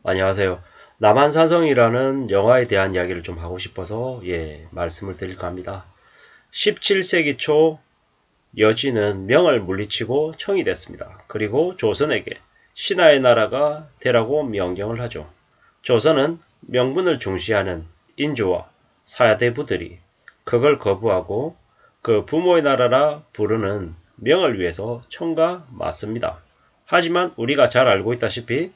안녕하세요. 남한산성이라는 영화에 대한 이야기를 좀 하고 싶어서 말씀을 드릴까 합니다. 17세기 초 여진은 명을 물리치고 청이 됐습니다. 그리고 조선에게 신하의 나라가 되라고 명령을 하죠. 조선은 명분을 중시하는 인조와 사대부들이 그걸 거부하고 그 부모의 나라라 부르는 명을 위해서 청과 맞습니다. 하지만 우리가 잘 알고 있다시피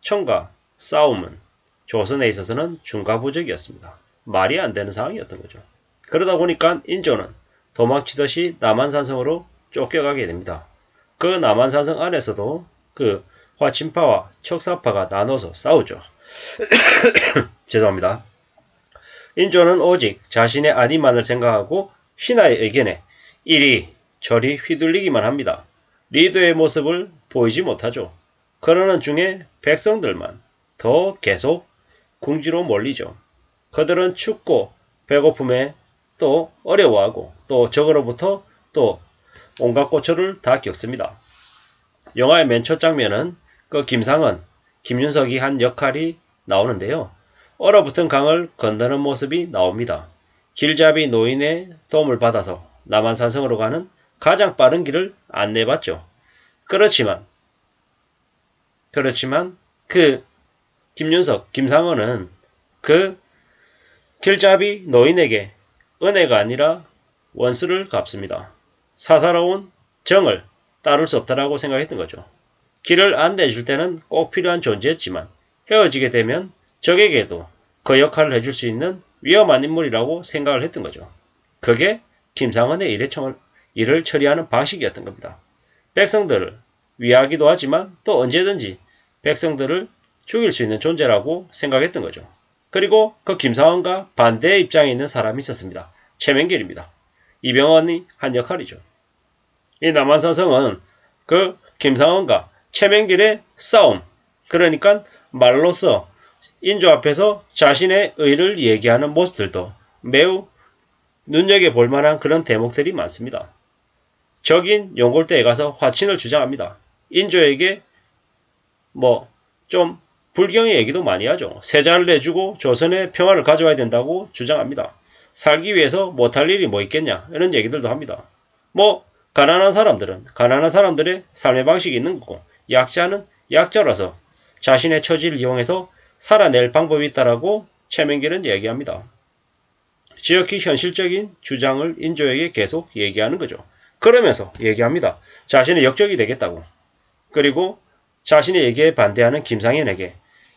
청과 싸움은 조선에 있어서는 중과부적이었습니다. 말이 안 되는 상황이었던 거죠. 그러다 보니까 인조는 도망치듯이 남한산성으로 쫓겨가게 됩니다. 그 남한산성 안에서도 그 화친파와 척사파가 나눠서 싸우죠. 죄송합니다. 인조는 오직 자신의 안위만을 생각하고 신하의 의견에 이리 저리 휘둘리기만 합니다. 리더의 모습을 보이지 못하죠. 그러는 중에 백성들만 더 계속 궁지로 몰리죠. 그들은 춥고 배고픔에 또 어려워하고 또 적으로부터 또 온갖 고초를 다 겪습니다. 영화의 맨 첫 장면은 그 김상은, 김윤석이 한 역할이 나오는데요. 얼어붙은 강을 건너는 모습이 나옵니다. 길잡이 노인의 도움을 받아서 남한산성으로 가는 가장 빠른 길을 안내받죠. 그렇지만 그 김윤석, 김상원은 그 길잡이 노인에게 은혜가 아니라 원수를 갚습니다. 사사로운 정을 따를 수 없다라고 생각했던 거죠. 길을 안내해줄 때는 꼭 필요한 존재였지만 헤어지게 되면 적에게도 그 역할을 해줄 수 있는 위험한 인물이라고 생각을 했던 거죠. 그게 김상원의 일을 처리하는 방식이었던 겁니다. 백성들을 위하기도 하지만 또 언제든지 백성들을 죽일 수 있는 존재라고 생각했던 거죠. 그리고 그 김상원과 반대의 입장에 있는 사람이 있었습니다. 최명길입니다. 이병헌이 한 역할이죠. 이 남한산성은 그 김상원과 최명길의 싸움, 그러니까 말로써 인조 앞에서 자신의 의를 얘기하는 모습들도 매우 눈여겨볼 만한 그런 대목들이 많습니다. 적인 용골대에 가서 화친을 주장합니다. 인조에게 좀 불경의 얘기도 많이 하죠. 세자를 내주고 조선의 평화를 가져와야 된다고 주장합니다. 살기 위해서 못할 일이 뭐 있겠냐 이런 얘기들도 합니다. 가난한 사람들의 삶의 방식이 있는 거고 약자는 약자라서 자신의 처지를 이용해서 살아낼 방법이 있다라고 최명길은 얘기합니다. 지극히 현실적인 주장을 인조에게 계속 얘기하는 거죠. 그러면서 얘기합니다. 자신의 역적이 되겠다고. 그리고 자신의 얘기에 반대하는 김상현에게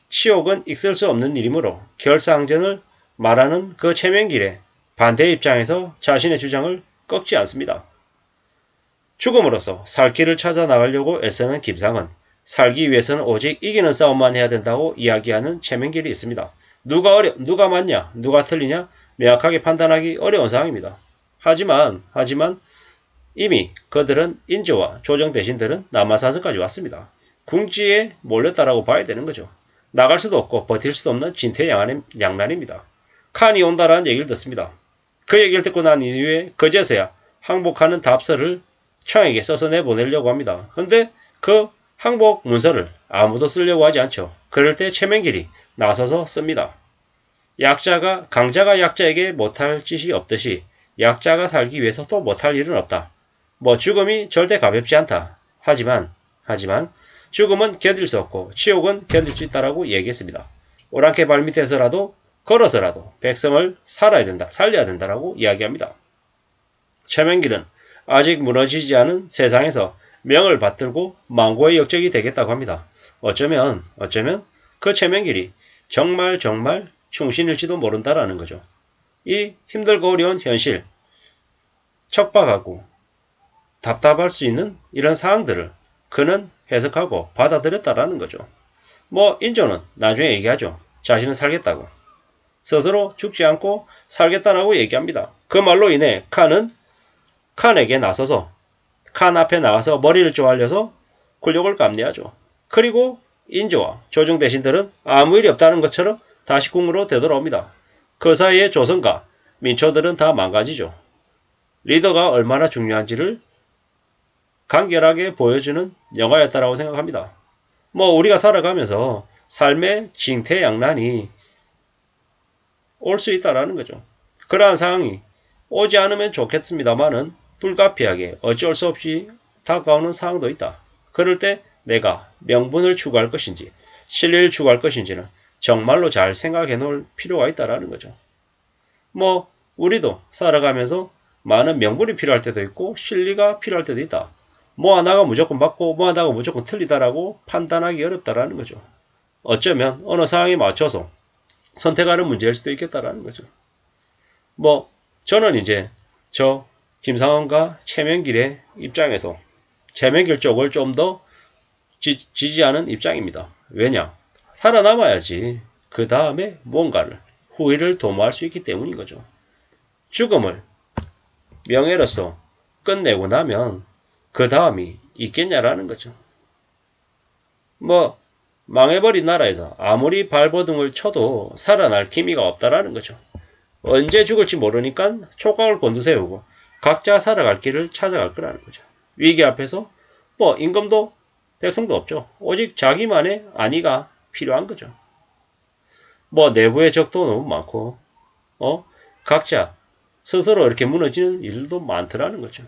치욕은 있을 수 없는 일이므로 결사항전을 말하는 그 최명길의 반대 입장에서 자신의 주장을 꺾지 않습니다. 죽음으로써 살 길을 찾아 나가려고 애쓰는 김상은 살기 위해서는 오직 이기는 싸움만 해야 된다고 이야기하는 최명길이 있습니다. 누가 맞냐, 누가 틀리냐 명확하게 판단하기 어려운 상황입니다. 하지만 이미 그들은 인조와 조정 대신들은 남한산성까지 왔습니다. 궁지에 몰렸다라고 봐야 되는 거죠. 나갈 수도 없고 버틸 수도 없는 진퇴양난입니다. 칸이 온다라는 얘기를 듣습니다. 그 얘기를 듣고 난 이후에 그제서야 항복하는 답서를 청에게 써서 내보내려고 합니다. 근데 그 항복 문서를 아무도 쓰려고 하지 않죠. 그럴 때 최명길이 나서서 씁니다. 강자가 약자에게 못할 짓이 없듯이 약자가 살기 위해서 또 못할 일은 없다. 죽음이 절대 가볍지 않다. 하지만 죽음은 견딜 수 없고 치욕은 견딜 수 있다라고 얘기했습니다. 오랑캐 발밑에서라도 걸어서라도 백성을 살려야 된다라고 이야기합니다. 최명길은 아직 무너지지 않은 세상에서 명을 받들고 망고의 역적이 되겠다고 합니다. 어쩌면 그 최명길이 정말 충신일지도 모른다라는 거죠. 이 힘들고 어려운 현실, 척박하고 답답할 수 있는 이런 상황들을 그는 해석하고 받아들였다라는 거죠. 인조는 나중에 얘기하죠. 자신은 살겠다고. 스스로 죽지 않고 살겠다라고 얘기합니다. 그 말로 인해 칸에게 나서서 칸 앞에 나가서 머리를 쪼알려서 굴욕을 감내하죠. 그리고 인조와 조정 대신들은 아무 일이 없다는 것처럼 다시 궁으로 되돌아옵니다. 그 사이에 조선과 민초들은 다 망가지죠. 리더가 얼마나 중요한지를 간결하게 보여주는 영화였다라고 생각합니다. 우리가 살아가면서 삶의 징태양란이 올 수 있다라는 거죠. 그러한 상황이 오지 않으면 좋겠습니다만은 불가피하게 어쩔 수 없이 다가오는 상황도 있다. 그럴 때 내가 명분을 추구할 것인지 진리를 추구할 것인지는 정말로 잘 생각해 놓을 필요가 있다라는 거죠. 뭐 우리도 살아가면서 많은 명분이 필요할 때도 있고 진리가 필요할 때도 있다. 뭐 하나가 무조건 맞고 뭐 하나가 무조건 틀리다라고 판단하기 어렵다라는 거죠. 어쩌면 어느 상황에 맞춰서 선택하는 문제일 수도 있겠다라는 거죠. 뭐 저는 이제 저 김상원과 최명길의 입장에서 최명길 쪽을 좀 더 지지하는 입장입니다. 왜냐? 살아남아야지 그 다음에 뭔가를 후회를 도모할 수 있기 때문인 거죠. 죽음을 명예로서 끝내고 나면 그 다음이 있겠냐라는 거죠. 뭐 망해버린 나라에서 아무리 발버둥을 쳐도 살아날 기미가 없다라는 거죠. 언제 죽을지 모르니까 촉각을 곤두세우고 각자 살아갈 길을 찾아갈 거라는 거죠. 위기 앞에서 뭐 임금도 백성도 없죠. 오직 자기만의 안위가 필요한 거죠. 뭐 내부의 적도 너무 많고 각자 스스로 이렇게 무너지는 일들도 많더라는 거죠.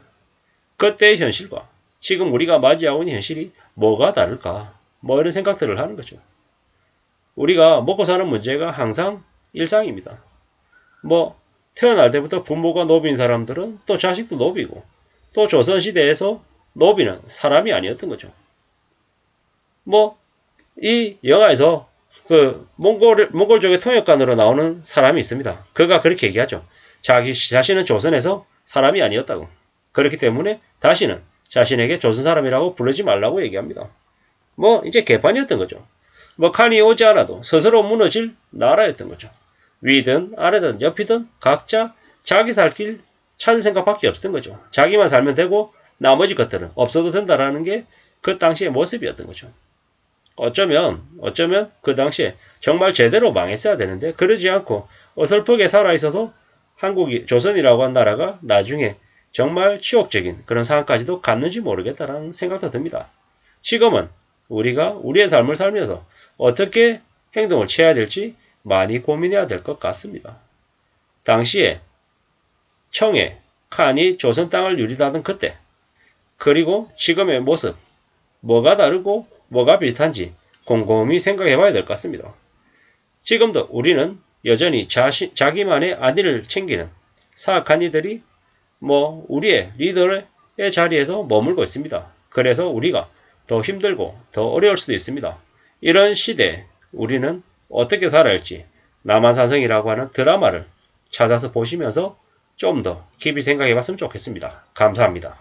그때의 현실과 지금 우리가 맞이하고 있는 현실이 뭐가 다를까? 뭐 이런 생각들을 하는 거죠. 우리가 먹고 사는 문제가 항상 일상입니다. 뭐 태어날 때부터 부모가 노비인 사람들은 또 자식도 노비고 또 조선시대에서 노비는 사람이 아니었던 거죠. 뭐 이 영화에서 그 몽골족의 통역관으로 나오는 사람이 있습니다. 그가 그렇게 얘기하죠. 자신은 조선에서 사람이 아니었다고. 그렇기 때문에 다시는 자신에게 조선 사람이라고 부르지 말라고 얘기합니다. 뭐 이제 개판이었던 거죠. 뭐 칸이 오지 않아도 스스로 무너질 나라였던 거죠. 위든 아래든 옆이든 각자 자기 살 길 찾을 생각밖에 없었던 거죠. 자기만 살면 되고 나머지 것들은 없어도 된다라는 게 그 당시의 모습이었던 거죠. 어쩌면 그 당시에 정말 제대로 망했어야 되는데 그러지 않고 어설프게 살아있어서 한국이 조선이라고 한 나라가 나중에 정말 치욕적인 그런 상황까지도 갔는지 모르겠다라는 생각도 듭니다. 지금은 우리가 우리의 삶을 살면서 어떻게 행동을 취해야 될지 많이 고민해야 될 것 같습니다. 당시에 청해, 칸이 조선 땅을 유리하던 그때 그리고 지금의 모습 뭐가 다르고 뭐가 비슷한지 곰곰이 생각해 봐야 될 것 같습니다. 지금도 우리는 여전히 자기만의 안위를 챙기는 사악한 이들이 뭐 우리의 리더의 자리에서 머물고 있습니다. 그래서 우리가 더 힘들고 더 어려울 수도 있습니다. 이런 시대에 우리는 어떻게 살아야 할지 남한산성이라고 하는 드라마를 찾아서 보시면서 좀 더 깊이 생각해 봤으면 좋겠습니다. 감사합니다.